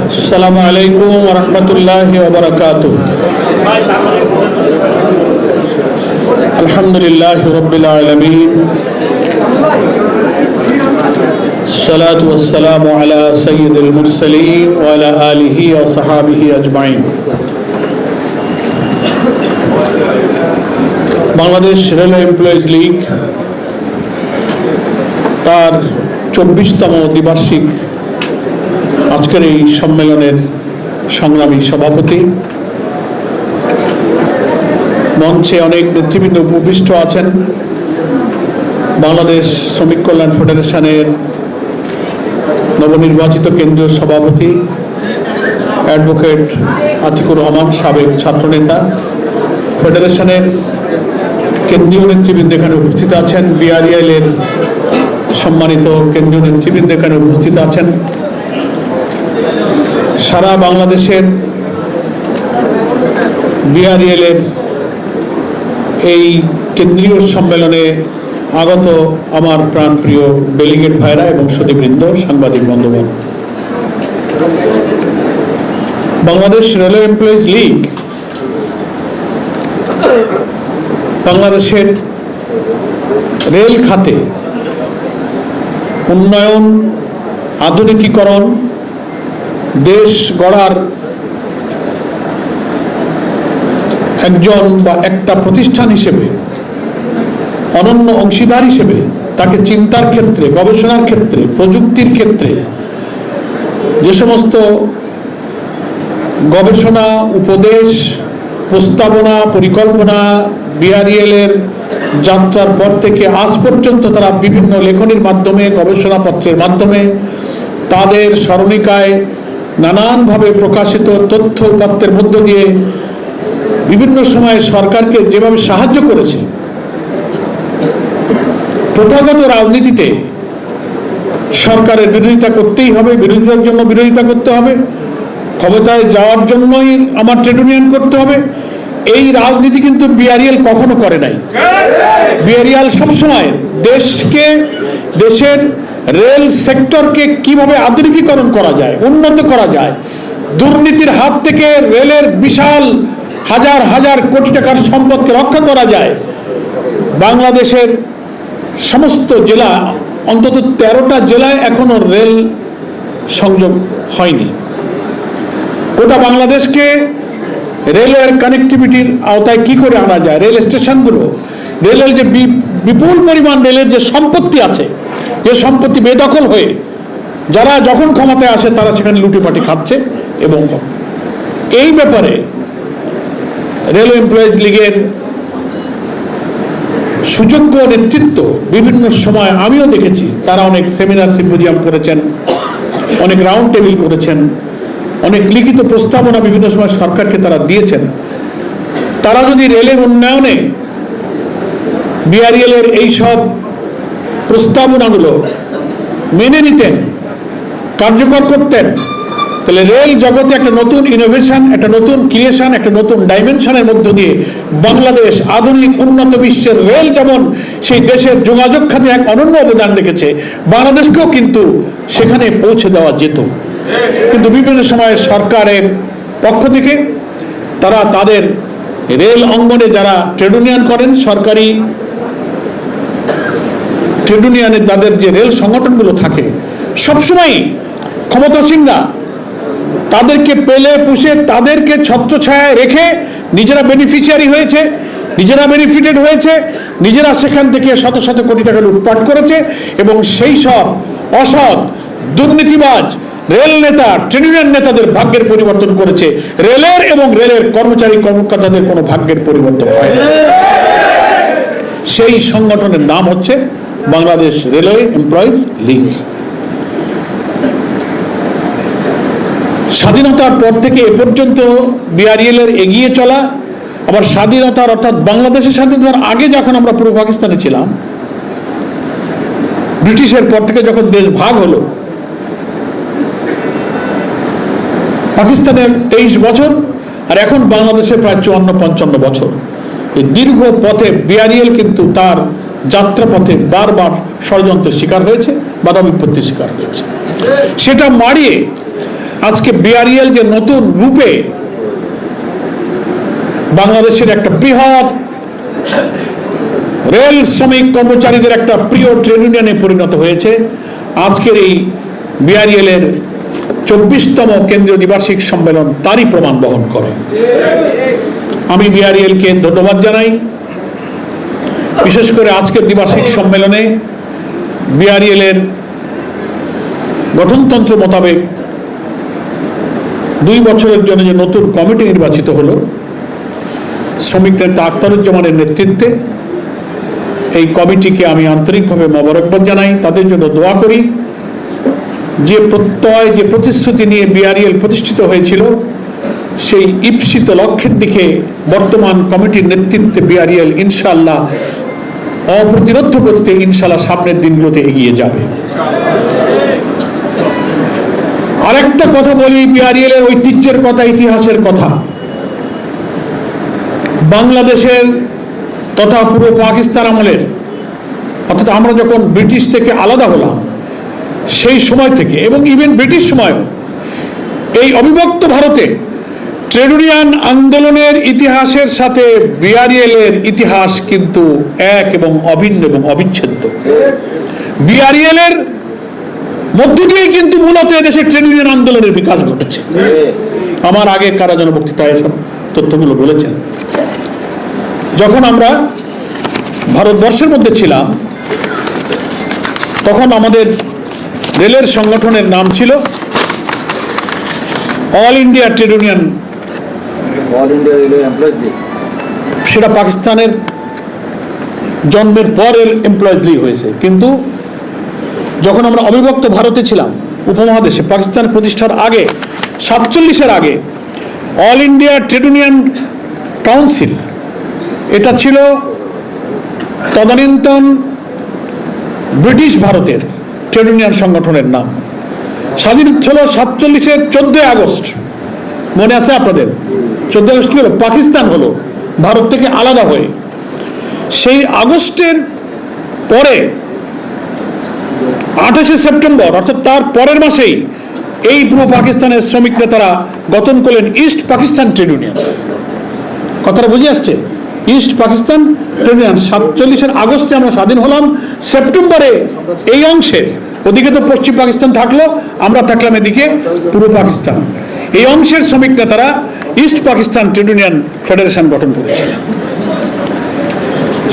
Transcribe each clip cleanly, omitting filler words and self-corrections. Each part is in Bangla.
আসসালামু আলাইকুম ওয়া রাহমাতুল্লাহি ওয়া বারাকাতুহু। আলহামদুলিল্লাহি রাব্বিল আলামিন, الصلاة والسلام على سيد المرسلين وعلى آله وصحابه أجمعين। বাংলাদেশ রেলওয়ে এমপ্লয়িজ লীগ তার 24তম দ্বিবার্ষিক আজকের এই সম্মেলনের সংগ্রামী সভাপতি। মঞ্চে অনেক নেতৃবৃন্দ উপবিষ্ট আছেন। বাংলাদেশ শ্রমিক কল্যাণ ফেডারেশনের নবনির্বাচিত কেন্দ্রীয় সভাপতি অ্যাডভোকেট আতিকুর রহমান, সাবেক ছাত্রনেতা। ফেডারেশনের কেন্দ্রীয় নেতৃবৃন্দ এখানে উপস্থিত আছেন। বিআরএল এর সম্মানিত কেন্দ্রীয় নেতৃবৃন্দ এখানে উপস্থিত আছেন। সারা বাংলাদেশের বিআরএল এর এই কেন্দ্রীয় সম্মেলনে আগত আমার প্রাণপ্রিয় ডেলিগেট ভাইরা এবং সতীবৃন্দ, সাংবাদিক বন্ধুগণ, বাংলাদেশ রেলওয়ে এমপ্লয়িজ লীগ বাংলাদেশের রেল খাতে উন্নয়ন, আধুনিকীকরণ, দেশ গড়ার একজন বা একটা প্রতিষ্ঠান হিসেবে, অনন্য অংশীদার হিসেবে তাকে চিন্তার ক্ষেত্রে, গবেষণার ক্ষেত্রে, প্রযুক্তির ক্ষেত্রে যে সমস্ত গবেষণা, উপদেশ, প্রস্তাবনা, পরিকল্পনা বিআরএল এর যাত্রার পর থেকে আজ পর্যন্ত তারা বিভিন্ন লেখনীর মাধ্যমে, গবেষণাপত্রের মাধ্যমে, তাদের স্মরণিকায় নানানভাবে প্রকাশিত তথ্য উপাত্তের মধ্য দিয়ে বিভিন্ন সময়ে সরকারকে যেভাবে সাহায্য করেছে, প্রথাগত রাজনীতিতে সরকারের বিরোধিতা করতেই হবে, বিরোধিতার জন্য বিরোধিতা করতে হবে, ক্ষমতায় যাওয়ার জন্যই আমার ট্রেড ইউনিয়ন করতে হবে, এই রাজনীতি কিন্তু বিআরএল কখনো করে নাই। বিআরএল সবসময় দেশকে, দেশের রেল সেক্টরকে কিভাবে আধুনিকীকরণ করা যায়, উন্নত করা যায়, দুর্নীতির হাত থেকে রেলের বিশাল হাজার হাজার কোটি টাকার সম্পদকে রক্ষা করা যায়। বাংলাদেশের সমস্ত জেলা, অন্তত 13টা জেলায় এখনো রেল সংযোগ হয়নি। গোটা বাংলাদেশকে রেলওয়ের কানেক্টিভিটির আওতায় কি করে আনা যায়, রেল স্টেশনগুলো, রেলের যে বিপুল পরিমাণ রেলের যে সম্পত্তি আছে, যে সম্পত্তি বেদখল হয়ে যারা যখন ক্ষমতায় আসে তারা সেখানে লুটিপাটি খাচ্ছে। এবং এই ব্যাপারে রেলওয়ে এমপ্লয়িজ লীগের সুযোগ্য নেতৃত্ব বিভিন্ন সময় আমিও দেখেছি, তারা অনেক সেমিনার, সিম্পোজিয়াম করেছেন, অনেক রাউন্ড টেবিল করেছেন, অনেক লিখিত প্রস্তাবনা বিভিন্ন সময় সরকারকে তারা দিয়েছেন। তারা যদি রেলের উন্নয়নে বিআরএল এর এই সব প্রস্তাবনাগুলো মেনে নিতেন, কার্যকর করতেন, তাহলে রেল জগতে একটা নতুন ইনোভেশন, একটা নতুন ক্রিয়েশন, একটা নতুন ডাইমেনশনের মধ্য দিয়ে বাংলাদেশ আধুনিক উন্নত বিশ্বের রেল যেমন সেই দেশের যোগাযোগ খাতে এক অনন্য অবদান রেখেছে, বাংলাদেশকেও কিন্তু সেখানে পৌঁছে দেওয়া যেত। কিন্তু বিভিন্ন সময়ে সরকারের পক্ষ থেকে তারা তাদের রেল অঙ্গনে যারা ট্রেড ইউনিয়ন করেন, সরকারি ট্রেড ইউনিয়নের তাদের যে রেল সংগঠনগুলো থাকে, সবসময় ক্ষমতাসীনরা তাদেরকে পেলে পুষে, তাদেরকে ছত্রছায়ায় রেখে নিজেরা বেনিফিশিয়ারি হয়েছে, নিজেরা বেনিফিটেড হয়েছে, নিজেরা সেখান থেকে শত শত কোটি টাকা লুটপাট করেছে। এবং সেই সব অসৎ, দুর্নীতিবাজ রেল নেতা, ট্রেড ইউনিয়ন নেতাদের ভাগ্যের পরিবর্তন করেছে। রেলের এবং রেলের কর্মচারী কর্মকর্তাদের কোনো ভাগ্যের পরিবর্তন হয় না। সেই সংগঠনের নাম হচ্ছে বাংলাদেশ রেলওয়ে এমপ্লয়িজ লীগ। স্বাধীনতার পর থেকে এ পর্যন্ত বিআরএল এর এগিয়ে চলা, আবার স্বাধীনতার অর্থাৎ বাংলাদেশের স্বাধীনতার আগে যখন আমরা পূর্ব পাকিস্তানে ছিলাম, ব্রিটিশের পর থেকে যখন দেশ ভাগ হলো, পাকিস্তানের 23 বছর আর এখন বাংলাদেশের প্রায় 54-55 বছর। এই দীর্ঘ পথে বিআরএল কিন্তু তার যাত্রাপথে বারবার ষড়যন্ত্রের শিকার হয়েছে। বাধা বিপত্তির শিকার হয়েছে। সেটা মারিয়ে আজকে বিআরএল যে নতুন রূপে বাংলাদেশের একটা বৃহৎ রেল শ্রমিক কর্মচারীদের একটা প্রিয় ট্রেড ইউনিয়নে পরিণত হয়েছে, আজকের এই বিআরএল এর 24তম কেন্দ্রীয় দ্বিবার্ষিক সম্মেলন তারই প্রমাণ বহন করে। আমি বিআরএল কে ধন্যবাদ জানাই। বিশেষ করে আজকের দ্বিবার্ষিক সম্মেলনে বিআরএল এর গঠনতন্ত্র মোতাবেক 2 বছরের জন্য যে নতুন কমিটি নির্বাচিত হলো শ্রমিক নেতা আখতারুজ্জামানের নেতৃত্বে, এই কমিটিকে আমি আন্তরিকভাবে মোবারকবাদ জানাই, তাদের জন্য দোয়া করি। যে প্রত্যয়, যে প্রতিশ্রুতি নিয়ে বিআরএল প্রতিষ্ঠিত হয়েছিল, সেই ঈপ্সিত লক্ষ্যের দিকে বর্তমান কমিটির নেতৃত্বে বিআরএল ইনশাআল্লাহ অপ্রতিরোধ্য গতিতে ইনশাআল্লাহ সামনের দিনগুলোতে এগিয়ে যাবে। আরেকটা কথা বলি, বিআরএল এর ঐতিহ্যের কথা, ইতিহাসের কথা। বাংলাদেশের তথা পুরো পাকিস্তান আমলের, অর্থাৎ আমরা যখন ব্রিটিশ থেকে আলাদা হলাম সেই সময় থেকে এবং ইভেন ব্রিটিশ সময়ও এই অবিভক্ত ভারতে ট্রেড ইউনিয়ন আন্দোলনের ইতিহাসের সাথে বিআরএল এর ইতিহাস কিন্তু এক এবং অভিন্ন এবং অবিচ্ছেদ্য। বিআরএল এর মধ্য দিয়েই কিন্তু মূলত দেশের ট্রেড ইউনিয়ন আন্দোলনের বিকাশ ঘটেছে। আমার আগের কারা যেন বক্তৃতায় এসব তথ্যগুলো বলেছেন। যখন আমরা ভারতবর্ষের মধ্যে ছিলাম তখন আমাদের রেলের সংগঠনের নাম ছিল অল ইন্ডিয়া ট্রেড ইউনিয়ন। সেটা পাকিস্তানের জন্মের পর এমপ্লয়েজ লীগ হয়েছে, কিন্তু যখন আমরা অবিভক্ত ভারতে ছিলাম উপমহাদেশে, পাকিস্তান প্রতিষ্ঠার আগে 47-এর আগে all India trade union council, এটা ছিল তদানীন্তন ব্রিটিশ ভারতের ট্রেড ইউনিয়ন সংগঠনের নাম। স্বাধীন ছিল 47-এর 14 আগস্ট, মনে আছে আপনাদের? 14 আগস্ট কি হলো? পাকিস্তান হলো ভারত থেকে আলাদা হয়ে। সেই আগস্টের পরে 28শে সেপ্টেম্বর, অর্থাৎ তার পরের মাসেই এই পূর্ব পাকিস্তানের শ্রমিক নেতারা গঠন করলেন ইস্ট পাকিস্তান ট্রেড ইউনিয়ন। কথাটা বুঝে আসছে? East Pakistan trade union. 47-এর আগস্টে আমরা স্বাধীন হলাম, সেপ্টেম্বরে এই অংশের, ওদিকে তো পশ্চিম পাকিস্তান থাকলো, আমরা থাকলাম এদিকে পূর্ব পাকিস্তান, এই অংশের শ্রমিক নেতারা east Pakistan trade union federation গঠন করেছিলেন।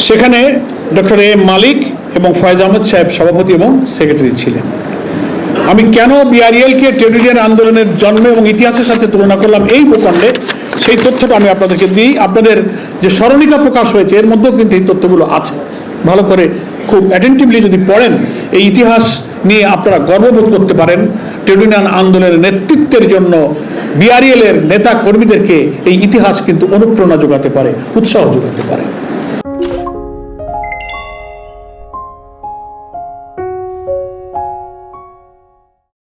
সেখানে ডক্টর এ মালিক এবং ফয়েজ আহমদ সাহেব সভাপতি এবং সেক্রেটারি ছিলেন। আমি কেন বিআরএল কে ট্রেড ইউনিয়ন আন্দোলনের জন্ম এবং ইতিহাসের সাথে তুলনা করলাম এই ভূখণ্ডে, সেই তথ্যটা আমি আপনাদেরকে দিই। আপনাদের যে স্মরণিকা প্রকাশ হয়েছে এর মধ্যেও কিন্তু এই তথ্যগুলো আছে। ভালো করে খুব অ্যাটেন্টিভলি যদি পড়েন, এই ইতিহাস নিয়ে আপনারা গর্ববোধ করতে পারেন। ট্রেড ইউনিয়ন আন্দোলনের নেতৃত্বের জন্য বিআরএল এর নেতা কর্মীদেরকে এই ইতিহাস কিন্তু অনুপ্রেরণা যোগাতে পারে, উৎসাহ যোগাতে পারে।